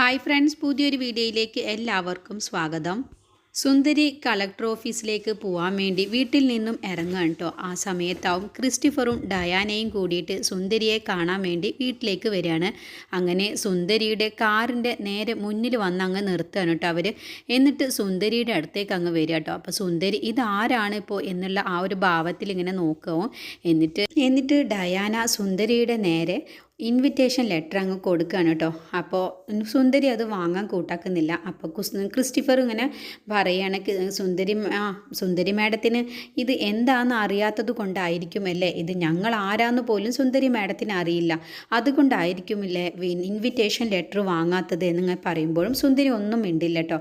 Hi friends, പുതിയൊരു വീഡിയോയിലേക്ക് എല്ലാവർക്കും സ്വാഗതം. സുന്ദരി കളക്ടർ ഓഫീസിലേക്ക് പോകാൻ വേണ്ടി വീട്ടിൽ നിന്നും ഇറങ്ങുകയാണ് കേട്ടോ. ആ സമയത്താവും ക്രിസ്റ്റഫറും ഡയാനയും കൂടിയിട്ട് സുന്ദരിയെ കാണാൻ വേണ്ടി വീട്ടിലേക്ക് വരികയാണ്. അങ്ങനെ സുന്ദരിയുടെ കാറിൻ്റെ നേരെ മുന്നിൽ വന്ന് അങ്ങ് നിർത്തുകയാണ് കേട്ടോ അവർ. എന്നിട്ട് സുന്ദരിയുടെ അടുത്തേക്ക് അങ്ങ് വരിക കേട്ടോ. അപ്പോൾ സുന്ദരി ഇതാരാണ് ഇപ്പോൾ എന്നുള്ള ആ ഒരു ഭാവത്തിൽ ഇങ്ങനെ നോക്കുകയും എന്നിട്ട് ഡയാന സുന്ദരിയുടെ നേരെ ഇൻവിറ്റേഷൻ ലെറ്റർ അങ്ങ് കൊടുക്കുകയാണ് കേട്ടോ. അപ്പോൾ സുന്ദരി അത് വാങ്ങാൻ കൂട്ടാക്കുന്നില്ല. അപ്പോൾ ക്രിസ്റ്റഫർ ഇങ്ങനെ പറയുകയാണ്, സുന്ദരി മാഡത്തിന് ഇത് എന്താണെന്ന് അറിയാത്തത് കൊണ്ടായിരിക്കുമല്ലേ, ഇത് ഞങ്ങൾ ആരാന്ന് പോലും സുന്ദരി മാഡത്തിന് അറിയില്ല, അതുകൊണ്ടായിരിക്കുമില്ലേ ഇൻവിറ്റേഷൻ ലെറ്റർ വാങ്ങാത്തത് എന്നിങ്ങനെ പറയുമ്പോഴും സുന്ദരി ഒന്നും മിണ്ടില്ല കേട്ടോ.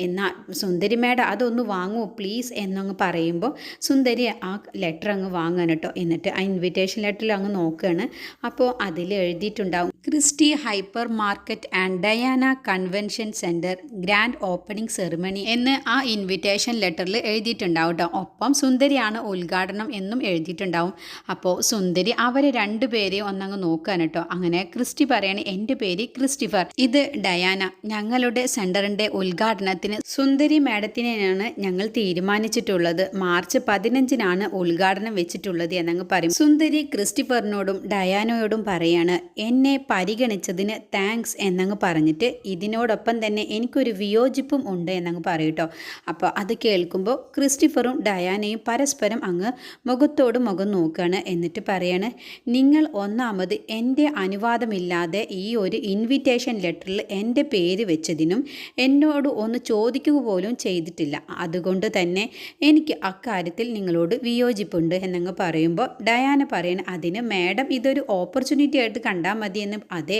എന്നാൽ സുന്ദരി മാഡം അതൊന്ന് വാങ്ങുമോ പ്ലീസ് എന്നങ്ങ് പറയുമ്പോൾ സുന്ദരി ആ ലെറ്റർ അങ്ങ് വാങ്ങാൻ കേട്ടോ. എന്നിട്ട് ആ ഇൻവിറ്റേഷൻ ലെറ്ററിൽ അങ്ങ് നോക്കുകയാണ്. അപ്പോൾ അതിൽ എഴുതിയിട്ടുണ്ടാവും, Christy hypermarket and Diana convention centre grand opening ceremony എന്ന് ആ ഇൻവിറ്റേഷൻ ലെറ്ററിൽ എഴുതിയിട്ടുണ്ടാവും കേട്ടോ. ഒപ്പം സുന്ദരിയാണ് ഉദ്ഘാടനം എന്നും എഴുതിയിട്ടുണ്ടാവും. അപ്പോൾ സുന്ദരി അവരെ രണ്ടുപേരെയും ഒന്നങ്ങ് നോക്കാൻ കേട്ടോ. അങ്ങനെ ക്രിസ്റ്റി പറയാണ്, എൻ്റെ പേര് ക്രിസ്റ്റഫർ, ഇത് ഡയാന, ഞങ്ങളുടെ സെൻറ്ററിൻ്റെ ഉദ്ഘാടനത്തിന് സുന്ദരി മാഡത്തിനെയാണ് ഞങ്ങൾ തീരുമാനിച്ചിട്ടുള്ളത്. മാർച്ച് 15 ഉദ്ഘാടനം വെച്ചിട്ടുള്ളത് എന്നങ്ങ് പറയും. സുന്ദരി ക്രിസ്റ്റഫറിനോടും ഡയാനയോടും പറയാണ്, എന്നെ പരിഗണിച്ചതിന് താങ്ക്സ് എന്നങ്ങ് പറഞ്ഞിട്ട് ഇതിനോടൊപ്പം തന്നെ എനിക്കൊരു വിയോജിപ്പും ഉണ്ട് എന്നങ്ങ് പറയൂട്ടോ. അപ്പോൾ അത് കേൾക്കുമ്പോൾ ക്രിസ്റ്റഫറും ഡയാനയും പരസ്പരം അങ്ങ് മുഖത്തോട് മുഖം നോക്കുകയാണ്. എന്നിട്ട് പറയാണ്, നിങ്ങൾ ഒന്നാമത് എൻ്റെ അനുവാദമില്ലാതെ ഈ ഒരു ഇൻവിറ്റേഷൻ ലെറ്ററിൽ എൻ്റെ പേര് വെച്ചതിനും എന്നോട് ഒന്ന് ചോദിക്കുക പോലും ചെയ്തിട്ടില്ല, അതുകൊണ്ട് തന്നെ എനിക്ക് അക്കാര്യത്തിൽ നിങ്ങളോട് വിയോജിപ്പുണ്ട് എന്നങ്ങ് പറയുമ്പോൾ ഡയാന പറയണ, അതിന് മാഡം ഇതൊരു ഓപ്പർച്യൂണിറ്റി ആയിട്ട് കണ്ടാൽ മതിയെന്നും അതെ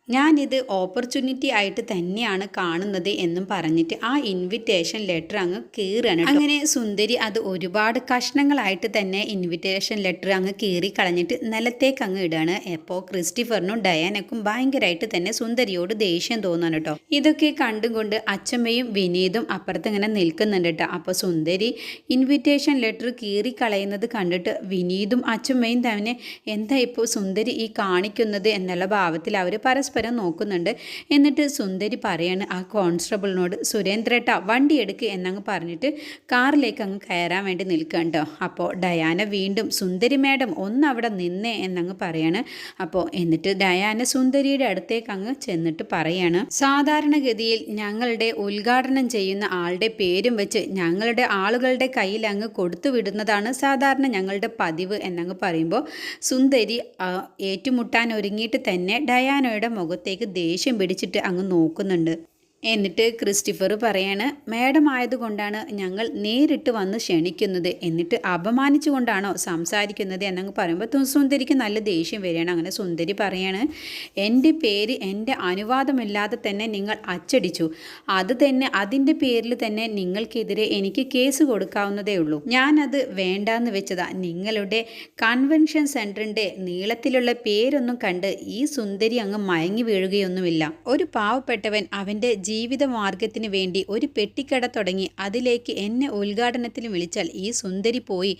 ഞാനിത് ഓപ്പർച്യൂണിറ്റി ആയിട്ട് തന്നെയാണ് കാണുന്നത് എന്നും പറഞ്ഞിട്ട് ആ ഇൻവിറ്റേഷൻ ലെറ്റർ അങ്ങ് കീറുകയാണ്. അങ്ങനെ സുന്ദരി അത് ഒരുപാട് കഷ്ണങ്ങളായിട്ട് തന്നെ ഇൻവിറ്റേഷൻ ലെറ്റർ അങ്ങ് കീറി കളഞ്ഞിട്ട് നിലത്തേക്ക് അങ്ങ് ഇടുകയാണ്. അപ്പോൾ ക്രിസ്റ്റഫറിനും ഡയാനക്കും ഭയങ്കരമായിട്ട് തന്നെ സുന്ദരിയോട് ദേഷ്യം തോന്നാണ് കേട്ടോ. ഇതൊക്കെ കണ്ടുകൊണ്ട് അച്ചമ്മയും വിനീതും അപ്പുറത്ത് ഇങ്ങനെ നിൽക്കുന്നുണ്ട് കേട്ടോ. അപ്പോൾ സുന്ദരി ഇൻവിറ്റേഷൻ ലെറ്റർ കീറി കളയുന്നത് കണ്ടിട്ട് വിനീതും അച്ചമ്മയും തന്നെ എന്താ ഇപ്പോൾ സുന്ദരി ഈ കാണിക്കുന്നത് എന്നുള്ള ഭാവത്തിൽ അവർ പരസ്പരം നോക്കുന്നുണ്ട്. എന്നിട്ട് സുന്ദരി പറയാണ് ആ കോൺസ്റ്റബിളിനോട്, സുരേന്ദ്രേട്ട വണ്ടി എടുക്ക് എന്നങ്ങ് പറഞ്ഞിട്ട് കാറിലേക്ക് അങ്ങ് കയറാൻ വേണ്ടി നിൽക്കുക കേട്ടോ. അപ്പോൾ ഡയാന വീണ്ടും, സുന്ദരി മാഡം ഒന്ന് അവിടെ നിന്നേ എന്നങ്ങ് പറയാണ്. അപ്പോൾ എന്നിട്ട് ഡയാന സുന്ദരിയുടെ അടുത്തേക്ക് അങ്ങ് ചെന്നിട്ട് പറയാണ്, സാധാരണഗതിയിൽ ഞങ്ങളുടെ ഉദ്ഘാടനം ചെയ്യുന്ന ആളുടെ പേരും വെച്ച് ഞങ്ങളുടെ ആളുകളുടെ കയ്യിൽ അങ്ങ് കൊടുത്തു വിടുന്നതാണ് സാധാരണ ഞങ്ങളുടെ പതിവ് എന്നങ്ങ് പറയുമ്പോൾ സുന്ദരി ഏറ്റുമുട്ടാൻ ഒരുങ്ങിയിട്ട് തന്നെ ഡയാനയുടെ മുഖത്തേക്ക് ദേഷ്യം പിടിച്ചിട്ട് അങ്ങ് നോക്കുന്നുണ്ട്. എന്നിട്ട് ക്രിസ്റ്റഫർ പറയാണ്, മാഡം ആയതുകൊണ്ടാണ് ഞങ്ങൾ നേരിട്ട് വന്ന് ക്ഷണിക്കുന്നത്, എന്നിട്ട് അപമാനിച്ചുകൊണ്ടാണോ സംസാരിക്കുന്നത് എന്നങ്ങ് പറയുമ്പോൾ സുന്ദരിക്ക് നല്ല ദേഷ്യം വരികയാണ്. അങ്ങനെ സുന്ദരി പറയാണ്, എൻ്റെ പേര് എൻ്റെ അനുവാദമില്ലാതെ തന്നെ നിങ്ങൾ അച്ചടിച്ചു, അതിൻ്റെ പേരിൽ തന്നെ നിങ്ങൾക്കെതിരെ എനിക്ക് കേസ് കൊടുക്കാവുന്നതേ ഉള്ളൂ. ഞാനത് വേണ്ടാന്ന് വെച്ചതാ. നിങ്ങളുടെ കൺവെൻഷൻ സെൻറ്ററിൻ്റെ നീളത്തിലുള്ള പേരൊന്നും കണ്ട് ഈ സുന്ദരി അങ്ങ് മയങ്ങി വീഴുകയൊന്നുമില്ല. ഒരു പാവപ്പെട്ടവൻ അവൻ്റെ ജീവിതമാർഗത്തിന് വേണ്ടി ഒരു പെട്ടിക്കട തുടങ്ങി അതിലേക്ക് എന്നെ ഉദ്ഘാടനത്തിന് വിളിച്ചാൽ ഈ സുന്ദരി പോയി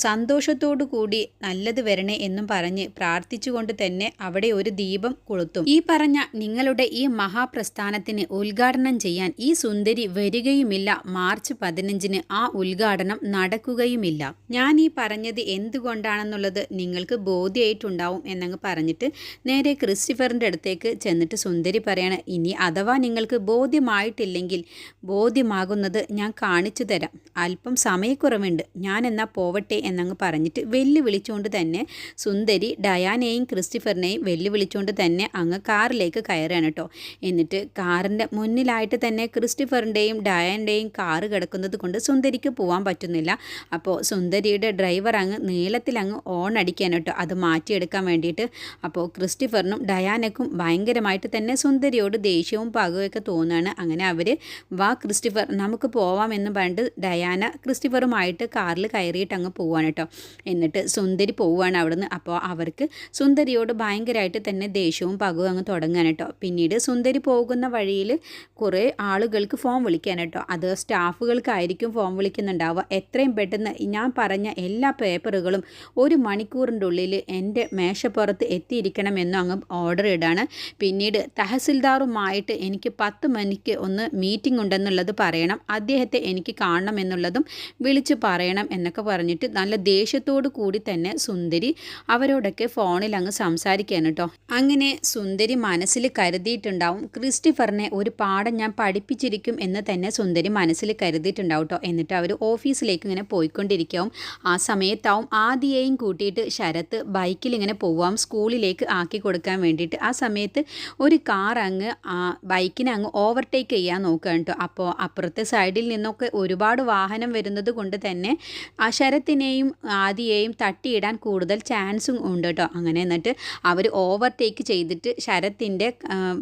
സന്തോഷത്തോടു കൂടി നല്ലത് വരണേ എന്നും പറഞ്ഞ് പ്രാർത്ഥിച്ചുകൊണ്ട് തന്നെ അവിടെ ഒരു ദീപം കൊളുത്തും. ഈ പറഞ്ഞ നിങ്ങളുടെ ഈ മഹാപ്രസ്ഥാനത്തിന് ഉദ്ഘാടനം ചെയ്യാൻ ഈ സുന്ദരി വരികയുമില്ല. മാർച്ച് 15 ആ ഉദ്ഘാടനം നടക്കുകയുമില്ല. ഞാൻ ഈ പറഞ്ഞത് എന്തുകൊണ്ടാണെന്നുള്ളത് നിങ്ങൾക്ക് ബോധ്യമായിട്ടുണ്ടാവും എന്നങ്ങ് പറഞ്ഞിട്ട് നേരെ ക്രിസ്റ്റഫറിൻ്റെ അടുത്തേക്ക് ചെന്നിട്ട് സുന്ദരി പറയാണ്, ഇനി അഥവാ നിങ്ങൾക്ക് ബോധ്യമായിട്ടില്ലെങ്കിൽ ബോധ്യമാകുന്നത് ഞാൻ കാണിച്ചു തരാം. അല്പം സമയക്കുറവുണ്ട്, ഞാൻ എന്നാൽ പോവട്ടെ എന്നങ്ങ് പറഞ്ഞിട്ട് വെല്ലുവിളിച്ചുകൊണ്ട് തന്നെ സുന്ദരി ഡയാനയെയും ക്രിസ്റ്റഫറിനെയും വെല്ലുവിളിച്ചുകൊണ്ട് തന്നെ അങ്ങ് കാറിലേക്ക് കയറുകയാണ് കേട്ടോ. എന്നിട്ട് കാറിൻ്റെ മുന്നിലായിട്ട് തന്നെ ക്രിസ്റ്റഫറിൻ്റെയും ഡയാനയുടെയും കാറ് കിടക്കുന്നത് കൊണ്ട് സുന്ദരിക്ക് പോകാൻ പറ്റുന്നില്ല. അപ്പോൾ സുന്ദരിയുടെ ഡ്രൈവർ അങ്ങ് നീളത്തിൽ അങ്ങ് ഓൺ അടിക്കാൻ കേട്ടോ, അത് മാറ്റിയെടുക്കാൻ വേണ്ടിയിട്ട്. അപ്പോൾ ക്രിസ്റ്റഫറിനും ഡയാനക്കും ഭയങ്കരമായിട്ട് തന്നെ സുന്ദരിയോട് ദേഷ്യവും പകയൊക്കെ തോന്നുകയാണ്. അങ്ങനെ അവർ വാ ക്രിസ്റ്റഫർ നമുക്ക് പോവാമെന്ന് പറഞ്ഞിട്ട് ഡയാന ക്രിസ്റ്റഫറുമായിട്ട് കാറിൽ കയറിയിട്ട് അങ്ങ് പോവാണ് കേട്ടോ. എന്നിട്ട് സുന്ദരി പോവുകയാണ് അവിടുന്ന്. അപ്പോൾ അവർക്ക് സുന്ദരിയോട് ഭയങ്കരമായിട്ട് തന്നെ ദേഷ്യവും പകവും അങ്ങ് തുടങ്ങാൻ കേട്ടോ. പിന്നീട് സുന്ദരി പോകുന്ന വഴിയിൽ കുറേ ആളുകൾക്ക് ഫോൺ വിളിക്കാൻ കേട്ടോ. അത് സ്റ്റാഫുകൾക്കായിരിക്കും ഫോൺ വിളിക്കുന്നുണ്ടാവുക. എത്രയും പെട്ടെന്ന് ഞാൻ പറഞ്ഞ എല്ലാ പേപ്പറുകളും 1 മണിക്കൂറിൻ്റെ ഉള്ളിൽ എൻ്റെ മേശപ്പുറത്ത് എത്തിയിരിക്കണമെന്നും അങ്ങ് ഓർഡർ ഇടാണ്. പിന്നീട് തഹസിൽദാറുമായിട്ട് എനിക്ക് 10 മണിക്ക് ഒന്ന് മീറ്റിംഗ് ഉണ്ടെന്നുള്ളത് പറയണം, അദ്ദേഹത്തെ എനിക്ക് കാണണം എന്നുള്ളതും വിളിച്ച് പറയണം എന്നൊക്കെ പറഞ്ഞിട്ട് നല്ല ദേഷ്യത്തോടു കൂടി തന്നെ സുന്ദരി അവരോടൊക്കെ ഫോണിൽ അങ്ങ് സംസാരിക്കുകയാണ് കേട്ടോ. അങ്ങനെ സുന്ദരി മനസ്സിൽ കരുതിയിട്ടുണ്ടാവും ക്രിസ്റ്റഫറിനെ ഒരു പാഠം ഞാൻ പഠിപ്പിച്ചിരിക്കും എന്ന് തന്നെ സുന്ദരി മനസ്സിൽ കരുതിയിട്ടുണ്ടാവും കേട്ടോ. എന്നിട്ട് അവർ ഓഫീസിലേക്ക് ഇങ്ങനെ പോയിക്കൊണ്ടിരിക്കും. ആ സമയത്താവും ആദിയെയും കൂട്ടിയിട്ട് ശരത്ത് ബൈക്കിൽ ഇങ്ങനെ പോവാം സ്കൂളിലേക്ക് ആക്കി കൊടുക്കാൻ വേണ്ടിയിട്ട്. ആ സമയത്ത് ഒരു കാർ അങ്ങ് ബൈക്കിനെ അങ്ങ് ഓവർടേക്ക് ചെയ്യാൻ നോക്കുകയാണ് കേട്ടോ. അപ്പോൾ അപ്പുറത്തെ സൈഡിൽ നിന്നൊക്കെ ഒരുപാട് വാഹനം വരുന്നത് കൊണ്ട് തന്നെ ആ ശരത്തിനെയും ആദിയെയും തട്ടിയിടാൻ കൂടുതൽ ചാൻസും ഉണ്ട് കേട്ടോ. അങ്ങനെ എന്നിട്ട് അവർ ഓവർടേക്ക് ചെയ്തിട്ട് ശരത്തിൻ്റെ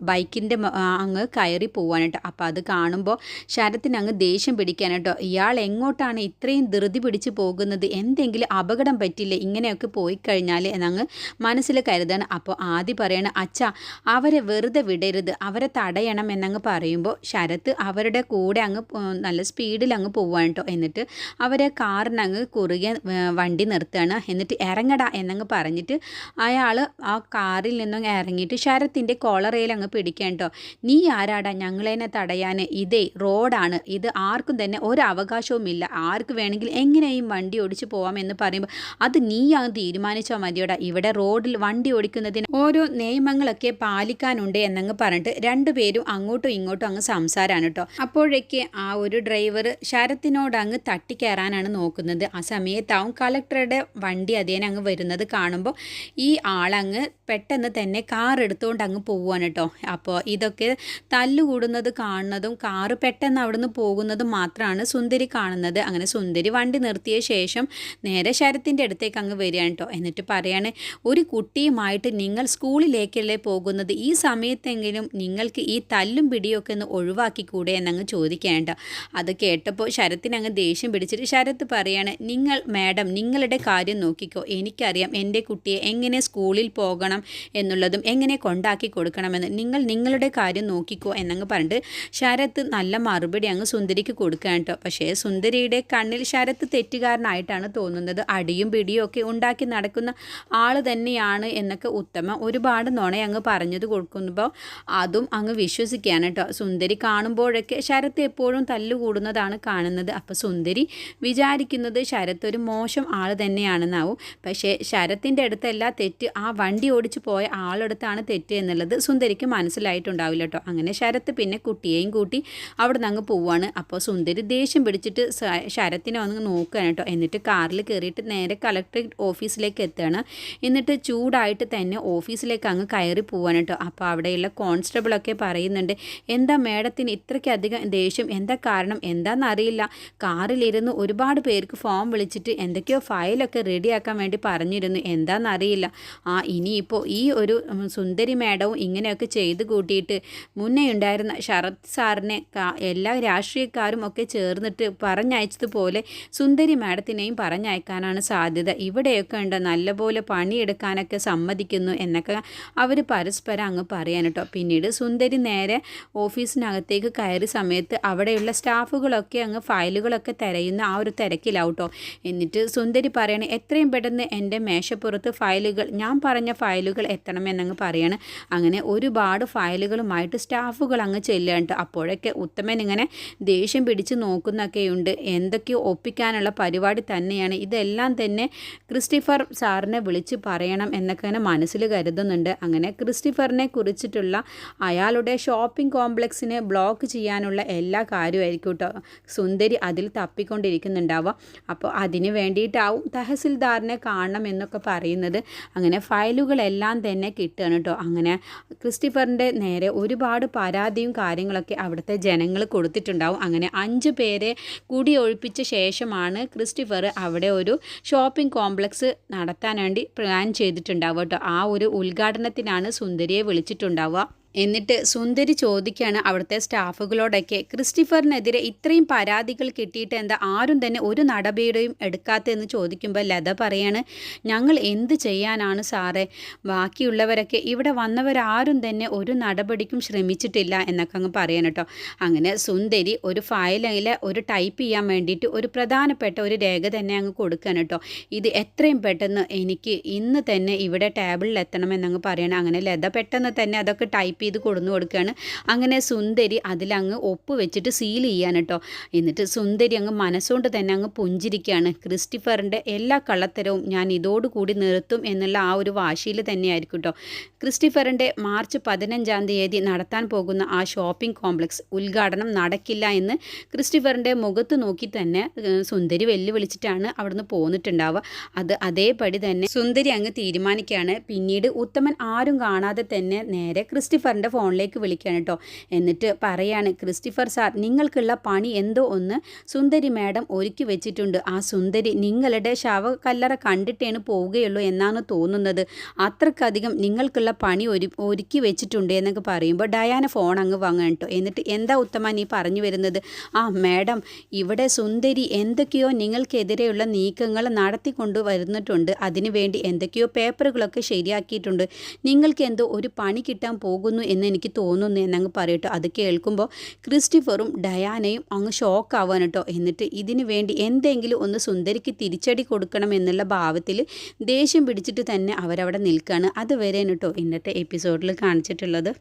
ബൈക്കിൻ്റെ അങ്ങ് കയറി പോവാണ് കേട്ടോ. അപ്പോൾ അത് കാണുമ്പോൾ ശരത്തിന് അങ്ങ് ദേഷ്യം പിടിക്കാൻ കേട്ടോ. ഇയാൾ എങ്ങോട്ടാണ് ഇത്രയും ധൃതി പിടിച്ച് പോകുന്നത്, എന്തെങ്കിലും അപകടം പറ്റില്ലേ ഇങ്ങനെയൊക്കെ പോയി കഴിഞ്ഞാൽ എന്നങ്ങ് മനസ്സിൽ കരുതാണ്. അപ്പോൾ ആദ്യം പറയണം അച്ഛാ അവരെ വെറുതെ വിടരുത്, അവരെ തടയണം എന്നങ്ങ് പറയുമ്പോൾ ശരത്ത് അവരുടെ കൂടെ അങ്ങ് നല്ല സ്പീഡിൽ അങ്ങ് പോവാണ് കേട്ടോ. എന്നിട്ട് അവരെ കാറിനങ്ങ് കുറുകെ വണ്ടി നിർത്തുകയാണ്. എന്നിട്ട് ഇറങ്ങടാ എന്നങ്ങ് പറഞ്ഞിട്ട് അയാൾ ആ കാറിൽ നിന്നും ഇറങ്ങിയിട്ട് ശരത്തിൻ്റെ കോളറയിൽ അങ്ങ് പിടിക്കാൻ കേട്ടോ. നീ ആരാടാ ഞങ്ങളെന്നെ തടയാൻ, ഇതേ റോഡാണ്, ഇത് ആർക്കും തന്നെ ഒരു അവകാശവുമില്ല, ആർക്ക് വേണമെങ്കിൽ എങ്ങനെയും വണ്ടി ഓടിച്ച് പോവാമെന്ന് പറയുമ്പോൾ അത് നീ അങ്ങ് തീരുമാനിച്ചാൽ മതിയോടാ, ഇവിടെ റോഡിൽ വണ്ടി ഓടിക്കുന്നതിന് ഓരോ നിയമങ്ങളൊക്കെ പാലിക്കാനുണ്ട് എന്നങ്ങ് പറഞ്ഞിട്ട് രണ്ടുപേരും അങ്ങോട്ടും ഇങ്ങോട്ടും അങ്ങ് സംസാരമാണ് കേട്ടോ. അപ്പോഴേക്ക് ആ ഒരു ഡ്രൈവർ ശരത്തിനോട് അങ്ങ് തട്ടിക്കയറാനാണ് നോക്കുന്നത്. ആ സമയത്താവും കളക്ടറുടെ വണ്ടി അതേനെ അങ്ങ് വരുന്നത് കാണുമ്പോൾ ഈ ആളങ്ങ് പെട്ടെന്ന് തന്നെ കാർ എടുത്തുകൊണ്ട് അങ്ങ് പോവുകയാണ് കേട്ടോ. അപ്പോൾ ഇതൊക്കെ തല്ലുകൂടുന്നത് കാണുന്നതും കാറ് പെട്ടെന്ന് അവിടുന്ന് പോകുന്നതും മാത്രമാണ് സുന്ദരി കാണുന്നത്. അങ്ങനെ സുന്ദരി വണ്ടി നിർത്തിയ ശേഷം നേരെ ശരത്തിൻ്റെ അടുത്തേക്ക് അങ്ങ് വരികയാണ് കേട്ടോ. എന്നിട്ട് പറയാണ് ഒരു കുട്ടിയുമായിട്ട് നിങ്ങൾ സ്കൂളിലേക്കല്ലേ പോകുന്നത്, ഈ സമയത്തെങ്കിലും നിങ്ങൾക്ക് ഈ തല്ലും പിടിയൊക്കെ ഒന്ന് ഒഴിവാക്കിക്കൂടെ എന്നങ്ങ് ചോദിക്കേണ്ട. അത് കേട്ടപ്പോൾ ശരത്തിനങ്ങ് ദേഷ്യം പിടിച്ചിട്ട് ശരത്ത് പറയാണ് മാഡം നിങ്ങളുടെ കാര്യം നോക്കിക്കോ, എനിക്കറിയാം എൻ്റെ കുട്ടിയെ എങ്ങനെ സ്കൂളിൽ പോകണം എന്നുള്ളതും എങ്ങനെ കൊണ്ടാക്കി കൊടുക്കണമെന്ന്, നിങ്ങളുടെ കാര്യം നോക്കിക്കോ എന്നങ്ങ് പറഞ്ഞിട്ട് ശരത്ത് നല്ല മറുപടി അങ്ങ് സുന്ദരിക്ക് കൊടുക്കാൻ കേട്ടോ. പക്ഷേ സുന്ദരിയുടെ കണ്ണിൽ ശരത്ത് തെറ്റുകാരനായിട്ടാണ് തോന്നുന്നത്. അടിയും പിടിയും ഒക്കെ ഉണ്ടാക്കി നടക്കുന്ന ആൾ തന്നെയാണ് എന്നൊക്കെ ഉത്തമ ഒരുപാട് നുണ അങ്ങ് പറഞ്ഞത് കൊടുക്കുമ്പോൾ അതും അങ്ങ് വിശ്വസിക്കുകയാണ് കേട്ടോ. സുന്ദരി കാണുമ്പോഴൊക്കെ ശരത്ത് എപ്പോഴും തല്ലുകൂടുന്നതാണ് കാണുന്നത്. അപ്പോൾ സുന്ദരി വിചാരിക്കുന്നത് ശരത്ത് ഒരു മോശം ആൾ തന്നെയാണെന്നാവും. പക്ഷേ ശരത്തിൻ്റെ അടുത്തല്ല തെറ്റ്, ആ വണ്ടി ഓടിച്ച് പോയ ആളടുത്താണ് തെറ്റ് എന്നുള്ളത് സുന്ദരിക്ക് മനസ്സിലായിട്ടുണ്ടാവില്ല കേട്ടോ. അങ്ങനെ ശരത്ത് പിന്നെ കുട്ടിയെയും കൂട്ടി അവിടെ നിന്ന് അങ്ങ് പോവുകയാണ്. അപ്പോൾ സുന്ദരി ദേഷ്യം പിടിച്ചിട്ട് ശരത്തിനെ ഒന്ന് നോക്കുകയാണ് കേട്ടോ. എന്നിട്ട് കാറിൽ കയറിയിട്ട് നേരെ കളക്ടറേറ്റ് ഓഫീസിലേക്ക് എത്തുകയാണ്. എന്നിട്ട് ചൂടായിട്ട് തന്നെ ഓഫീസിലേക്ക് അങ്ങ് കയറി പോവാണ് കേട്ടോ. അപ്പോൾ അവിടെയുള്ള കോൺസ്റ്റബിളൊക്കെ പറയുന്നുണ്ട് എന്താ മേഡത്തിന് ഇത്രയ്ക്കധികം ദേഷ്യം, എന്താ കാരണം എന്താണെന്നറിയില്ല, കാറിലിരുന്ന് ഒരുപാട് പേർക്ക് ഫോൺ വിളിച്ചിട്ട് എന്തൊക്കെയോ ഫയലൊക്കെ റെഡിയാക്കാൻ വേണ്ടി പറഞ്ഞിരുന്നു, എന്താണെന്നറിയില്ല. ഇനിയിപ്പോൾ ഈ ഒരു സുന്ദരി മേഡവും ഇങ്ങനെയൊക്കെ ചെയ്ത് കൂട്ടിയിട്ട് മുന്നേ ഉണ്ടായിരുന്ന ശരത് സാറിനെ എല്ലാ രാഷ്ട്രീയക്കാരും ഒക്കെ ചേർന്നിട്ട് പറഞ്ഞയച്ചതുപോലെ സുന്ദരി മേഡത്തിനെയും പറഞ്ഞയക്കാനാണ് സാധ്യത. ഇവിടെയൊക്കെ ഉണ്ട് നല്ലപോലെ പണിയെടുക്കാനൊക്കെ സമ്മതിക്കുന്നു എന്നൊക്കെ അവർ പരസ്പരം അങ്ങ് പറയാൻ കേട്ടോ. പിന്നീട് സുന്ദരി നേരെ ഓഫീസിനകത്തേക്ക് കയറിയ സമയത്ത് അവിടെയുള്ള സ്റ്റാഫുകളൊക്കെ അങ്ങ് ഫയലുകളൊക്കെ തിരയുന്ന ആ ഒരു തിരക്കിലാവട്ടോ. എന്നിട്ട് സുന്ദരി പറയണ എത്രയും പെട്ടെന്ന് എൻ്റെ മേശപ്പുറത്ത് ഫയലുകൾ, ഞാൻ പറഞ്ഞ ഫയലുകൾ എത്തണമെന്നങ്ങ് പറയാണ്. അങ്ങനെ ഒരുപാട് ഫയലുകളുമായിട്ട് സ്റ്റാഫുകൾ അങ്ങ് ചെല്ലുകയുണ്ട്. അപ്പോഴൊക്കെ ഉത്തമൻ ഇങ്ങനെ ദേഷ്യം പിടിച്ച് നോക്കുന്നൊക്കെയുണ്ട്. എന്തൊക്കെയോ ഒപ്പിക്കാനുള്ള പരിപാടി തന്നെയാണ്, ഇതെല്ലാം തന്നെ ക്രിസ്റ്റഫർ സാറിനെ വിളിച്ച് പറയണം എന്നൊക്കെ അങ്ങനെ മനസ്സിൽ കരുതുന്നുണ്ട്. അങ്ങനെ ക്രിസ്റ്റഫറിനെ കുറിച്ചിട്ടുള്ള അയാളുടെ ഷോപ്പിംഗ് കോംപ്ലക്സിനെ ബ്ലോക്ക് ചെയ്യാനുള്ള എല്ലാ കാര്യമായിരിക്കും കേട്ടോ സുന്ദരി അതിൽ തപ്പിക്കൊണ്ടിരിക്കുന്നുണ്ടാവുക. അപ്പോൾ അതിന് വേണ്ടിയിട്ടാവും തഹസിൽദാറിനെ കാണണം എന്നൊക്കെ പറയുന്നത്. അങ്ങനെ ഫയലുകളെല്ലാം തന്നെ കിട്ടുകയാണ് കേട്ടോ. അങ്ങനെ ക്രിസ്റ്റഫറിൻ്റെ നേരെ ഒരുപാട് പരാതിയും കാര്യങ്ങളൊക്കെ അവിടുത്തെ ജനങ്ങൾ കൊടുത്തിട്ടുണ്ടാവും. അങ്ങനെ 5 പേരെ കൂടി ഒഴിപ്പിച്ച ശേഷമാണ് ക്രിസ്റ്റഫർ അവിടെ ഒരു ഷോപ്പിംഗ് കോംപ്ലക്സ് നടത്താൻ വേണ്ടി പ്ലാൻ ചെയ്തിട്ടുണ്ടാവുക കേട്ടോ. ആ ഒരു ഉദ്ഘാടനത്തിനാണ് സുന്ദരിയെ വിളിച്ചിട്ടുണ്ടാവുക. എന്നിട്ട് സുന്ദരി ചോദിക്കുകയാണ് അവിടുത്തെ സ്റ്റാഫുകളോടൊക്കെ, ക്രിസ്റ്റഫറിനെതിരെ ഇത്രയും പരാതികൾ കിട്ടിയിട്ട് എന്താ ആരും തന്നെ ഒരു നടപടിയും എടുക്കാത്തതെന്ന് ചോദിക്കുമ്പോൾ ലത പറയാണ്, ഞങ്ങൾ എന്ത് ചെയ്യാനാണ് സാറേ, ബാക്കിയുള്ളവരൊക്കെ ഇവിടെ വന്നവരാരും തന്നെ ഒരു നടപടിക്കും ശ്രമിച്ചിട്ടില്ല എന്നൊക്കെ അങ്ങ് പറയാൻ കേട്ടോ. അങ്ങനെ സുന്ദരി ഒരു ഫയലിൽ ഒരു ടൈപ്പ് ചെയ്യാൻ വേണ്ടിയിട്ട് ഒരു പ്രധാനപ്പെട്ട ഒരു രേഖ തന്നെ അങ്ങ് കൊടുക്കാൻ കേട്ടോ. ഇത് എത്രയും പെട്ടെന്ന് എനിക്ക് ഇന്ന് തന്നെ ഇവിടെ ടേബിളിൽ എത്തണമെന്നങ്ങ് പറയണം. അങ്ങനെ ലത പെട്ടെന്ന് തന്നെ അതൊക്കെ ടൈപ്പ് ചെയ്ത് കൊടുന്നു കൊടുക്കുകയാണ്. അങ്ങനെ സുന്ദരി അതിലങ്ങ് ഒപ്പ് വെച്ചിട്ട് സീൽ ചെയ്യാൻ കേട്ടോ. എന്നിട്ട് സുന്ദരി അങ്ങ് മനസ്സുകൊണ്ട് തന്നെ അങ്ങ് പുഞ്ചിരിക്കുകയാണ്. ക്രിസ്റ്റഫറിൻ്റെ എല്ലാ കള്ളത്തരവും ഞാൻ ഇതോടുകൂടി നിർത്തും എന്നുള്ള ആ ഒരു വാശിയിൽ തന്നെയായിരിക്കും കേട്ടോ. ക്രിസ്റ്റഫറിൻ്റെ മാർച്ച് 15-ാം തീയതി നടത്താൻ പോകുന്ന ആ ഷോപ്പിംഗ് കോംപ്ലക്സ് ഉദ്ഘാടനം നടക്കില്ല എന്ന് ക്രിസ്റ്റഫറിൻ്റെ മുഖത്ത് നോക്കി തന്നെ സുന്ദരി വെല്ലുവിളിച്ചിട്ടാണ് അവിടുന്ന് പോന്നിട്ടുണ്ടാവുക. അത് അതേപടി തന്നെ സുന്ദരി അങ്ങ് തീരുമാനിക്കുകയാണ്. പിന്നീട് ഉത്തമൻ ആരും കാണാതെ തന്നെ നേരെ ക്രിസ്റ്റഫറിൻ്റെ ഫോണിലേക്ക് വിളിക്കുകയാണ് കേട്ടോ. എന്നിട്ട് പറയാണ്, ക്രിസ്റ്റഫർ സാർ, നിങ്ങൾക്കുള്ള പണി എന്തോ ഒന്ന് സുന്ദരി മാഡം ഒരുക്കി വെച്ചിട്ടുണ്ട്. ആ സുന്ദരി നിങ്ങളുടെ ശവകല്ലറ കണ്ടിട്ടേണ് പോവുകയുള്ളൂ എന്നാണ് തോന്നുന്നത്. അത്രക്കധികം നിങ്ങൾക്കുള്ള പണി ഒരുക്കി വെച്ചിട്ടുണ്ട് എന്നൊക്കെ പറയുമ്പോൾ ഡയാന ഫോൺ അങ്ങ് വാങ്ങാൻ കേട്ടോ. എന്നിട്ട് എന്താ ഉത്തമൻ നീ പറഞ്ഞു വരുന്നത്? ആ മാഡം, ഇവിടെ സുന്ദരി എന്തൊക്കെയോ നിങ്ങൾക്കെതിരെയുള്ള നീക്കങ്ങൾ നടത്തിക്കൊണ്ട് വരുന്നിട്ടുണ്ട്. അതിനുവേണ്ടി എന്തൊക്കെയോ പേപ്പറുകളൊക്കെ ശരിയാക്കിയിട്ടുണ്ട്. നിങ്ങൾക്ക് എന്തോ ഒരു പണി കിട്ടാൻ പോകുന്നു എന്ന് എനിക്ക് തോന്നുന്നു എന്നങ്ങ് പറയട്ടോ. അത് കേൾക്കുമ്പോൾ ക്രിസ്റ്റഫറും ഡയാനയും അങ്ങ് ഷോക്കാവാൻ കേട്ടോ. എന്നിട്ട് ഇതിനു വേണ്ടി എന്തെങ്കിലും ഒന്ന് സുന്ദരിക്ക് തിരിച്ചടി കൊടുക്കണം എന്നുള്ള ഭാവത്തിൽ ദേഷ്യം പിടിച്ചിട്ട് തന്നെ അവരവിടെ നിൽക്കുകയാണ്. അതുവരെയാണ് കേട്ടോ ഇന്നത്തെ എപ്പിസോഡിൽ കാണിച്ചിട്ടുള്ളത്.